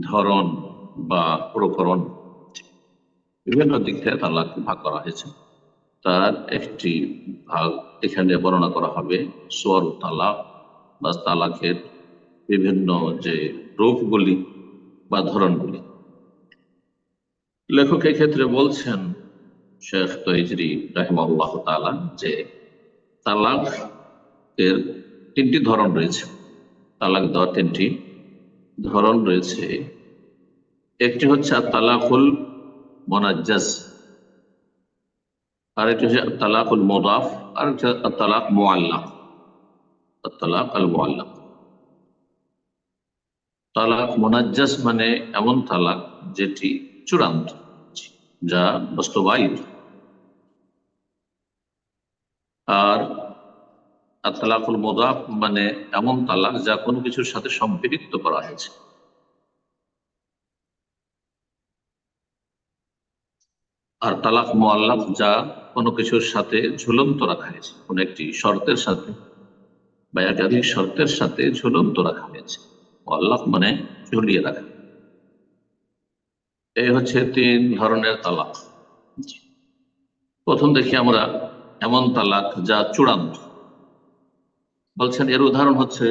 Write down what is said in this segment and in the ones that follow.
ধরন বা প্রকরণ, বিভিন্ন দিক থেকে তালাক ভাগ করা হয়েছে। তার একটি ভাগ এখানে বর্ণনা করা হবে, সোয়ার তালাক বা তালাকের বিভিন্ন যে রূপগুলি বা ধরনগুলি। লেখক ক্ষেত্রে বলছেন শেখ তৈজরি রাহিমাহুল্লাহ তাআলা যে তালাক এর তিনটি ধরন রয়েছে। তালাক দেওয়ার তিনটি ধরন রয়েছে। একটি হচ্ছে তালাকুল মুনাজ্জাজ, আরেকটি হচ্ছে তালাকুল মুদাফ, আরেকটি তালাক মুআল্লাক। তালাক আল মুআল্লাক, তালাক মুনাজ্জাজ মানে এমন তালাক যেটি চূড়ান্ত, যা বাস্তবায়িত। আর তালাকুল মুদাফ মানে এমন তালাক যা কোনো কিছুর সাথে সম্পৃক্ত করা হয়েছে। আর তালাক মুআল্লাক যা কোনো কিছুর সাথে ঝুলন্ত রাখা হয়েছে, কোন একটি শর্তের সাথে বা একাধিক শর্তের সাথে ঝুলন্ত রাখা হয়েছে। মুআল্লাক মানে ঝুলিয়ে রাখা। এই হচ্ছে তিন ধরনের তালাক। প্রথম দেখি আমরা এমন তালাক যা চূড়ান্ত। বলছেন এর উদাহরণ হচ্ছে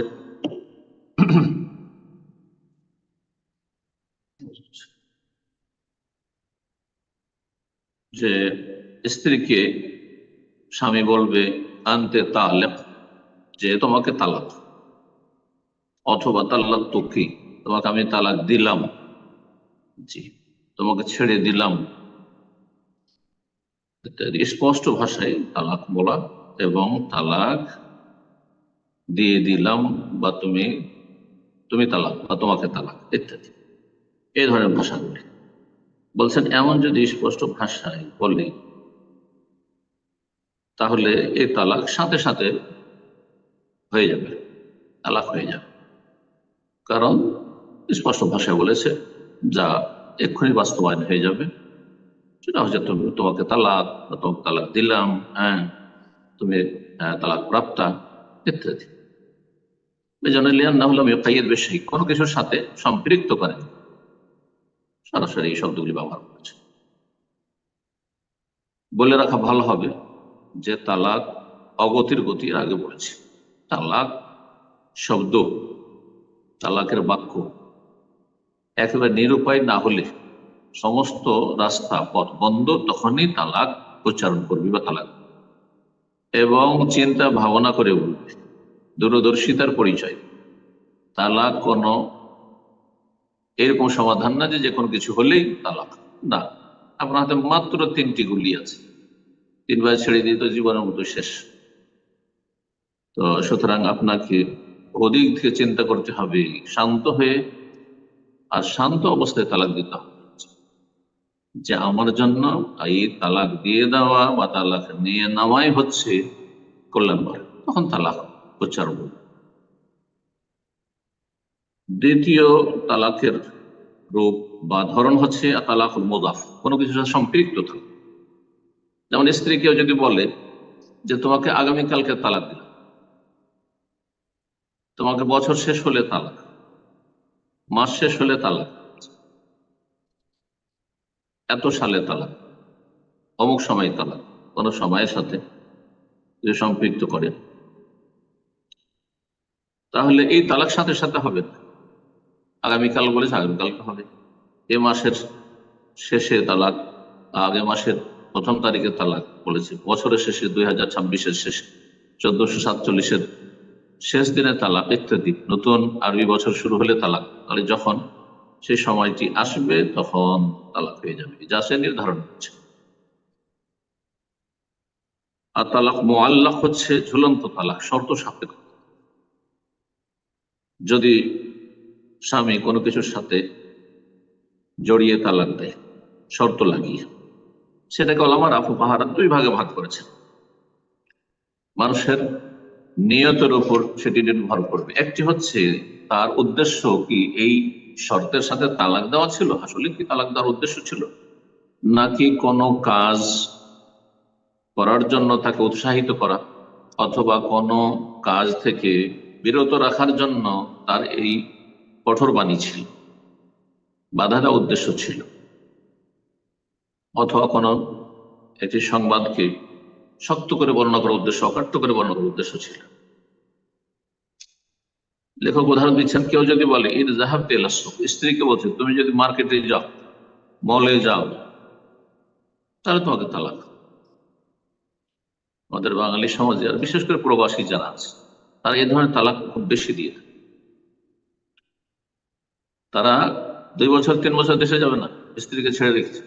যে স্ত্রীকে স্বামী বলবে আনতে তালেক, যে তোমাকে তালাক, অথবা তালাক তোকে, তোমাকে আমি তালাক দিলাম, জি তোমাকে ছেড়ে দিলাম ইত্যাদি। স্পষ্ট ভাষায় তালাক বলা এবং তালাক দিয়ে দিলাম বা তুমি তুমি তালাক বা তোমাকে তালাক ইত্যাদি, এই ধরনের ভাষাগুলি। বলছেন এমন যদি স্পষ্ট ভাষায় বলে তাহলে এই তালাক সাথে সাথে হয়ে যাবে, তালাক হয়ে যাবে। কারণ স্পষ্ট ভাষায় বলেছে, যা এক্ষুনি বাস্তবায়ন হয়ে যাবে। সেটা হচ্ছে তোমাকে তালাক বা তোমাকে তালাক দিলাম, হ্যাঁ তুমি তালাক প্রাপ্তা ইত্যাদি। এই জন্য লিয়ান না হলে আমি কাইয়ের বেশি কোনো কিছুর সাথে সম্পৃক্ত করেন, সরাসরি এই শব্দগুলি ব্যবহার করেছে। বলে রাখা ভালো হবে যে তালাক অগতির গতির আগে বলেছি। তালাক শব্দ, তালাকের বাক্য একেবারে নিরুপায় না হলে, সমস্ত রাস্তা পথ বন্ধ, তখনই তালাক উচ্চারণ করবি বা তালাক, এবং চিন্তা ভাবনা করে বলবি, দূরদর্শিতার পরিচয়। তালাক কোনো এরকম সমাধান না যে কোনো কিছু হলেই তালাক, না। আপনার হাতে মাত্র তিনটি গুলি আছে, তিনবার ছেড়ে দিয়ে তো জীবনের মতো শেষ। তো সুতরাং আপনাকে ওদিক থেকে চিন্তা করতে হবে, শান্ত হয়ে, আর শান্ত অবস্থায় তালাক দিতে হবে, যে আমার জন্য এই তালাক দিয়ে দেওয়া বা তালাক নিয়ে নেওয়াই হচ্ছে কল্যাণকর, তখন তালাক উচ্চারণ করবে। দ্বিতীয় তালাকের রূপ বা ধরন হচ্ছে তালাকুল মুদাফ, কোনো কিছুর সাথে সম্পৃক্ত থাকে। যেমন স্ত্রী কেউ যদি বলে যে তোমাকে আগামীকালকে তালাক দিলাম, তোমাকে বছর শেষ হলে তালাক, মাস শেষ হলে তালাক, এত সালে তালাক, অমুক সময় তালাক, কোন সময়ের সাথে যদি সম্পৃক্ত করে, তাহলে এই তালাক সাথে সাথে হবে না। আগামীকাল বলেছে আগামীকালকে হবে, এ মাসের শেষে তালাক, আগে মাসের প্রথম তারিখে তালাক বলেছে, বছরের শেষে 2026-এর শেষে, 1447-এর শেষ দিনে তালাক ইত্যাদি। নতুন আরবি বছর শুরু হলে তালাক, তাহলে যখন সেই সময়টি আসবে তখন তালাক হয়ে যাবে, যা সে নির্ধারণ হচ্ছে। আর তালাক মুআল্লাক হচ্ছে ঝুলন্ত তালাক, শর্ত সাপেক্ষ। যদি স্বামী কোনো কিছুর সাথে জড়িয়ে তালাক দেয়, শর্ত লাগিয়ে, সেটাকে ওলামারা ফুকাহারা দুই ভাগে ভাগ করেছেন। মানুষের নিয়তের উপর সেটি নির্ভর করবে। একটি হচ্ছে তার উদ্দেশ্য কি এই শর্তের সাথে তালাক দেওয়া ছিল, আসলে কি তালাক দেওয়ার উদ্দেশ্য ছিল, নাকি কোনো কাজ করার জন্য তাকে উৎসাহিত করা, অথবা কোনো কাজ থেকে বিরত রাখার জন্য তার এই কঠোর বাণী ছিল। বাধা দেওয়ার উদ্দেশ্য ছিল, অথবা কোনো একটি সংবাদকে শক্ত করে বর্ণনা করার উদ্দেশ্য, অকাট্য করে বর্ণনা করার উদ্দেশ্য ছিল। লেখক উদাহরণ দিচ্ছেন, কেউ যদি বলে ঈদ জাহাব তেলাস, স্ত্রীকে বলছে তুমি যদি মার্কেটে যাও, মলে যাও, তাহলে তোমাকে তালাক। আমাদের বাঙালি সমাজে আর বিশেষ করে প্রবাসী যারা আছে, তারা এই ধরনের তালাক খুব বেশি দিয়ে থাকে। তারা 2 বছর 3 বছর দেশে যাবে না, স্ত্রীকে ছেড়ে রেখেছে,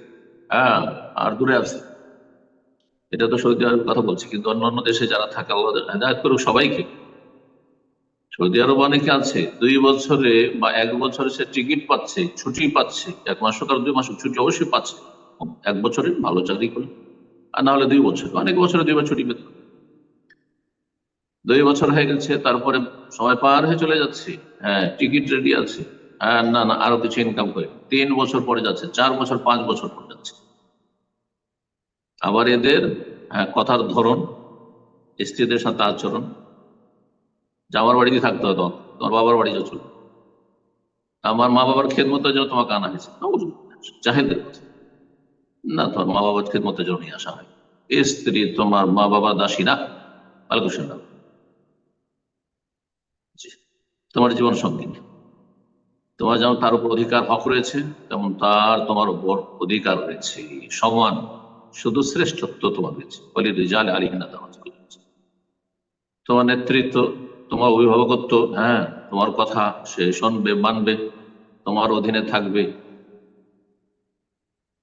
হ্যাঁ, আর দূরে আছে। এটা তো সৌদি আরবের কথা বলছি, কিন্তু অন্যান্য দেশে যারা থাকে আল্লাহ হেদায়েত করুক সবাইকে। সৌদি আরব অনেকে আছে 2 বছরে বা 1 বছরে সে টিকিট পাচ্ছে, ছুটি পাচ্ছে, 1 মাস হোক আর 2 মাস ছুটি অবশ্যই পাচ্ছে। 1 বছরে ভালো চাকরি করে, আর না হলে 2 বছর, অনেক বছরে 2 বার ছুটি পেত। 2 বছর হয়ে গেছে, তারপরে সময় পার হয়ে চলে যাচ্ছে, হ্যাঁ টিকিট রেডি আছে, হ্যাঁ না না আরো কিছু ইনকাম করে, 3 বছর পরে যাচ্ছে, 4 বছর 5 বছর পরে যাচ্ছে। আবার এদের কথার ধরন, স্ত্রীদের সাথে আচরণ, যে আমার বাড়িতে থাকতে হবে, তোমার বাবার বাড়ি যাচ্ছ, আমার মা বাবার খেদমতের জন্য তোমাকে আনা হয়েছে, জাহেদের কথা না, তোমার মা বাবার খেদমতের জন্য নিয়ে আসা হয়। স্ত্রী তোমার মা বাবার দাসী না, আলকুশন না, তোমার জীবন সঙ্গী। তোমার যেমন তার উপর অধিকার হক রয়েছে, তেমন তার তোমার উপর অধিকার রয়েছে সমান, শুধু শ্রেষ্ঠত্ব তোমার রয়েছে। বলি রিজাল আলিহিনা, তোমার নেতৃত্ব, তোমার অভিভাবকত্ব, হ্যাঁ তোমার কথা সে শুনবে, মানবে, তোমার অধীনে থাকবে,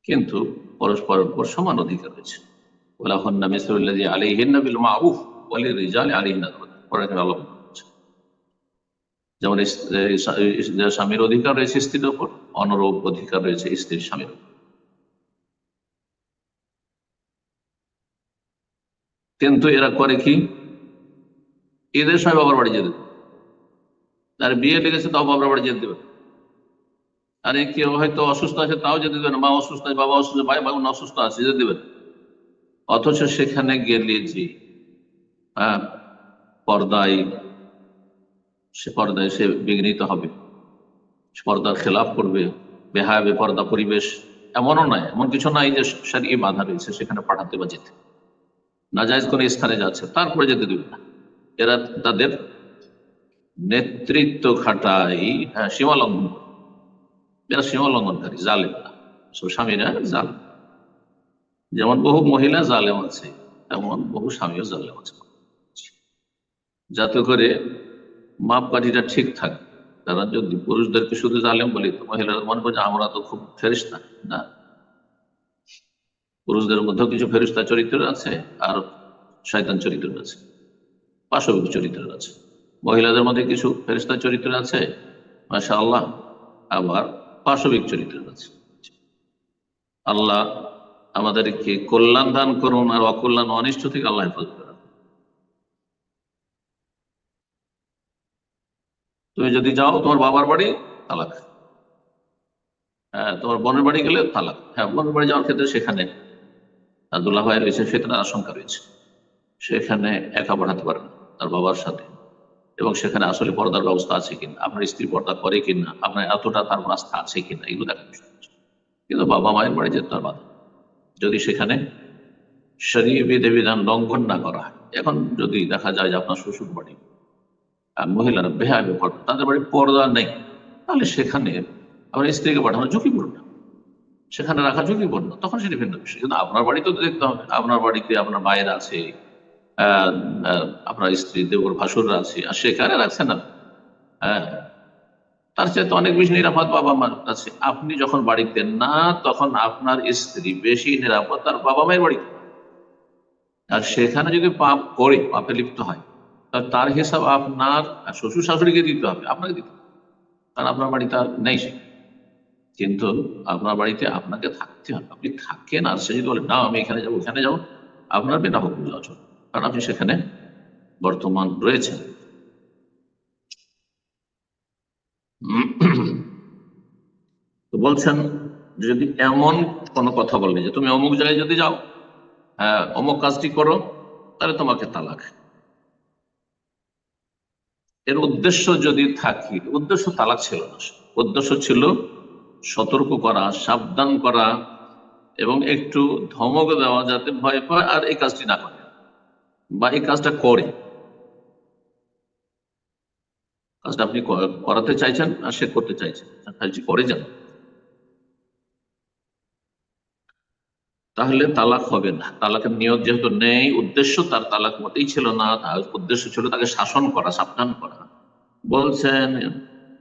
কিন্তু পরস্পরের উপর সমান অধিকার রয়েছে। ওয়ালাহুন্না মিসলুল্লাযী আলাইহিন্না বিল মা'রুফ ওয়া লিররিজালি আলাইহিন্না দারাজাত। পরের আল্লাহ বলছেন, যেমন স্বামীর অধিকার রয়েছে স্ত্রীর উপর, অনুরূপ অধিকার রয়েছে স্ত্রীর স্বামীর উপর। কিন্তু এরা করে কি, ঈদের সময় বাবার বাড়ি যেতে, আর বিয়ে লেগেছে তাও বাবার বাড়ি যেতে দেবে। আরে কেউ হয়তো অসুস্থ আছে তাও যেতে দেবে না, মা অসুস্থ আছে, বাবা অসুস্থ, ভাই বোন অসুস্থ আছে, যেতে দেবে না। অথচ সেখানে গেলে যে হ্যাঁ পর্দায়, পর্দায় সে বিঘ্নিত হবে, পর্দার খেলাফ করবে, বেহায়া বেপর্দা পরিবেশ, এমনও নয়, এমন কিছু নাই যে শরীয়তে বাধা রয়েছে সেখানে পাঠাতে বা যেতে, নাজায়েজ কোন স্থানে যাচ্ছে তারপরে যেতে দেবে না। এরা তাদের নেতৃত্ব খাটাই, হ্যাঁ সীমা লঙ্ঘন করে। এরা সীমা লঙ্ঘনকারী, জালেম না, সব স্বামীরা জালেম। যেমন বহু মহিলা জালেম আছে, তেমন বহু স্বামীও জালেম আছে, যাতে করে মাপকাঠিটা ঠিক থাকে। তারা যদি পুরুষদেরকে শুধু জালেম বলি, তো মহিলারা মনে করে আমরা তো খুব ফেরেশতা না। পুরুষদের মধ্যেও কিছু ফেরেশতা চরিত্র আছে, আর শয়তান চরিত্র আছে, পাশবিক চরিত্র আছে। মহিলাদের মধ্যে কিছু ফেরেশতা চরিত্র আছে, মাশাআল্লাহ, আবার পাশবিক চরিত্র আছে। আল্লাহ আমাদেরকে কল্যাণ দান করুন, আর অকল্যাণ অনিষ্ট থেকে আল্লাহ হেফাজত করুন। তুমি যদি যাও তোমার বাবার বাড়ি, তালাক। হ্যাঁ তোমার বোনের বাড়ি গেলে তালাক। হ্যাঁ বোনের বাড়ি যাওয়ার ক্ষেত্রে সেখানে দুলা ভাই রয়েছে, ফিতনার আশঙ্কা রয়েছে, সেখানে একা পাঠাতে পারে না, তার বাবার সাথে। এবং সেখানে আসলে পর্দার ব্যবস্থা আছে কিনা, আপনার স্ত্রী পর্দা করে কিনা, আপনার এতটা তার আস্থা আছে কিনা, এগুলো দেখার বিষয় আছে। কিন্তু বাবা মায়ের বাড়ি যেতে তার বাধা, যদি সেখানে শরীয়ত বিধিবিধান লঙ্ঘন না করা হয়। এখন যদি দেখা যায় যে আপনার শ্বশুর বাড়ি মহিলারা বেহায়া বেপর্দা, তাদের বাড়ি পর্দা নেই, তাহলে সেখানে আপনার স্ত্রীকে পাঠানো ঝুঁকিপূর্ণ, সেখানে রাখা ঝুঁকিপূর্ণ, তখন সেটা ভিন্ন বিষয়। কিন্তু আপনার বাড়িতে তো দেখতে হবে, আপনার বাড়িতে আপনার মায়ের আছে, আহ, আপনার স্ত্রী দেবর ভাসুররা আছে, আর সেখানে রাখছেন না, হ্যাঁ তার চাইতে অনেক বেশি নিরাপদ বাবা মার কাছে। আপনি যখন বাড়িতে না, তখন আপনার স্ত্রী বেশি নিরাপদ তার বাবা মায়ের বাড়িতে। আর সেখানে যদি পাপ করে, পাপে লিপ্ত হয়, তার হিসাব আপনার শ্বশুর শাশুড়িকে দিতে হবে, আপনাকে দিতে হবে, কারণ আপনার বাড়িতে আর নেই সে। কিন্তু আপনার বাড়িতে আপনাকে থাকতে হবে, আপনি থাকেন, আর সে যদি বলে না আমি এখানে যাবো ওখানে যাবো, আপনার বেনা হুকুম যাওয়া চলবে, কারণ আপনি সেখানে বর্তমান রয়েছেন। তো বলছেন, যদি এমন কোনো কথা বললে যে তুমি অমুক জায়গায় যদি যাও, হ্যাঁ অমুক কাজটি করো, তাহলে তোমাকে তালাক। এর উদ্দেশ্য যদি থাকে, উদ্দেশ্য তালাক ছিল না, উদ্দেশ্য ছিল সতর্ক করা, সাবধান করা এবং একটু ধমক দেওয়া যাতে ভয় পায় আর এই কাজটি না করে, বা এই কাজটা করে। কাজটা আপনি করাতে চাইছেন আর সে করতে চাইছে, কাজটি করে যান, তাহলে তালাক হবে না। তালাকের নিয়ত যেহেতু নেই, উদ্দেশ্য তার তালাক মোটেই ছিল না, তার উদ্দেশ্য ছিল তাকে শাসন করা, সাবধান করা, বলছেন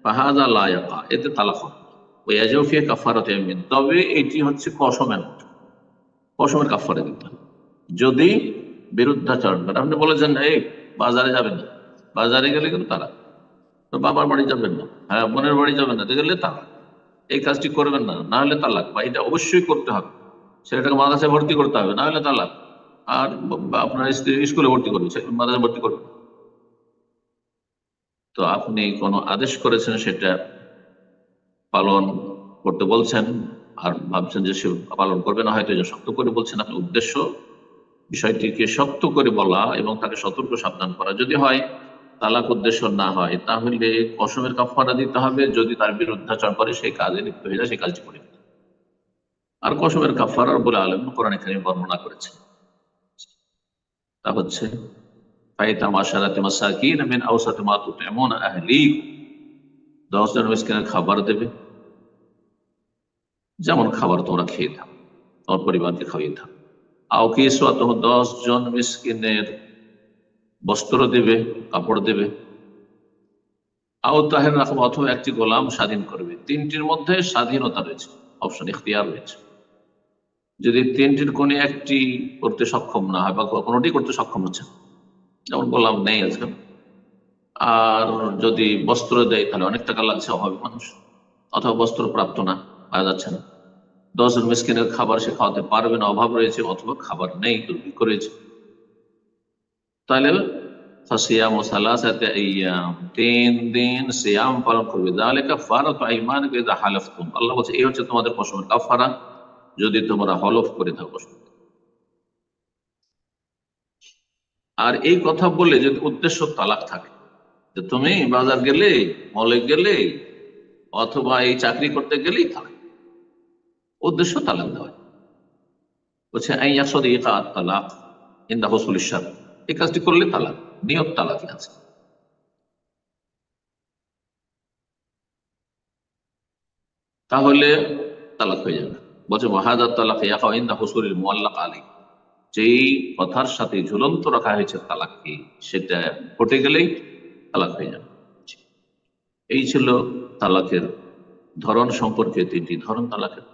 ফাহাদা লা ইয়াকা, এতে তালাক হবে না। ওয়াজিবু ফি কাফারাতি ইয়ামিন, তবে এটি হচ্ছে কসমের মতো, কসমের কাফারা দিতে হবে। যদি বিরুদ্ধাচরণ করে, আপনি বলেছেন এই বাজারে যাবেন না, বাজারে গেলে কিন্তু তালাক। তো বাবার বাড়ি যাবেন না, হ্যাঁ বোনের বাড়ি যাবেন না, গেলে তালাক। এই কাজটি করবেন না, না হলে তালাক, বা এটা অবশ্যই করতে হবে, ছেলেটাকে মাদ্রাসায় ভর্তি করতে হবে, না হলে তালাক। আর আপনার স্ত্রী স্কুলে ভর্তি করবে, মাদ্রাসায় ভর্তি করবে। তো আপনি কোনো আদেশ করেছেন সেটা পালন করতে বলছেন, আর ভাবছেন যে সে পালন করবে না, হয়তো যে শক্ত করে বলছেন। আপনি উদ্দেশ্য বিষয়টিকে শক্ত করে বলা এবং তাকে সতর্ক সাবধান করা। যদি হয় তালাক উদ্দেশ্য না হয়, তাহলে কসমের কাফারা দিতে হবে। যদি তার বিরুদ্ধাচরণ করে, সেই কাজে লিপ্ত হয়ে যায়, সেই কাজটি করে দিতে হবে। আর কসমের কাফারা বলে আলেম কোরআন কারীমে বর্ণনা করেছেন, তা হচ্ছে ফাইতাম আশারাতি মাসাকিন মিন আওসাতি মা তুতঈমুনা আহলিকুম, 10 জন মিসকিনের খাবার দেবে, যেমন খাবার তোমরা খেয়ে থাকো, তোমার পরিবারকে খাইয়ে থাকো। আও কিসওয়াতুহুম, 10 জন মিসকিনের বস্ত্র দেবে, কাপড় দেবে। আও তাহের রাখবো, অথবা একটি গোলাম স্বাধীন করবে। তিনটির মধ্যে স্বাধীনতা রয়েছে, অপশন ইখতিয়ার রয়েছে। যদি তিনটির কোন একটি করতে সক্ষম না হয়, বা কোনোটি করতে সক্ষম হচ্ছে না, যেমন গোলাম নেই আজকাল, আর যদি বস্ত্র দেয় তাহলে অনেক টাকা লাগছে, অভাবী মানুষ, অথবা বস্ত্র প্রাপ্ত না, পাওয়া যাচ্ছে না, 10 জন মিসকিনের খাবার সে খাওয়াতে পারবে না, অভাব রয়েছে, অথবা খাবার নেই, দুর্ভিক্ষ রয়েছে, তাহলে ফাসিয়াম ও সালাসাতে আইয়াম, 3 দিন সিয়াম পালন করবে। যালিকা কাফারাতু আইমানিকুম ইযা হালাফতুম, আল্লাহ বলছে এই হচ্ছে তোমাদের কসমের কাফারা, যদি তোমরা হলফ করে থাকো। আর এই কথা বলে যদি উদ্দেশ্য তালাক থাকে, যে তুমি বাজার গেলে, মলে গেলে, অথবা এই চাকরি করতে গেলেই তালাক, উদ্দেশ্য তালাক দেওয়া, বলছে আইয়াসদিকা আত-তালাক ইনদা হুসুলিশ শারত, এই কাজটি করলে তালাক, নিয়ত তালাকই আছে, তাহলে তালাক হয়ে যাবে। বলছে ওয়াহাদা তালাক ইয়াকা ইনদা হুসুলিল মুআল্লাক আলাইহি, যেই কথার সাথে ঝুলন্ত রাখা হয়েছে তালাককে, সেটা ঘটে গেলেই তালাক হয়ে যাবে। এই ছিল তালাকের ধরন সম্পর্কে 3টি ধরন তালাকের।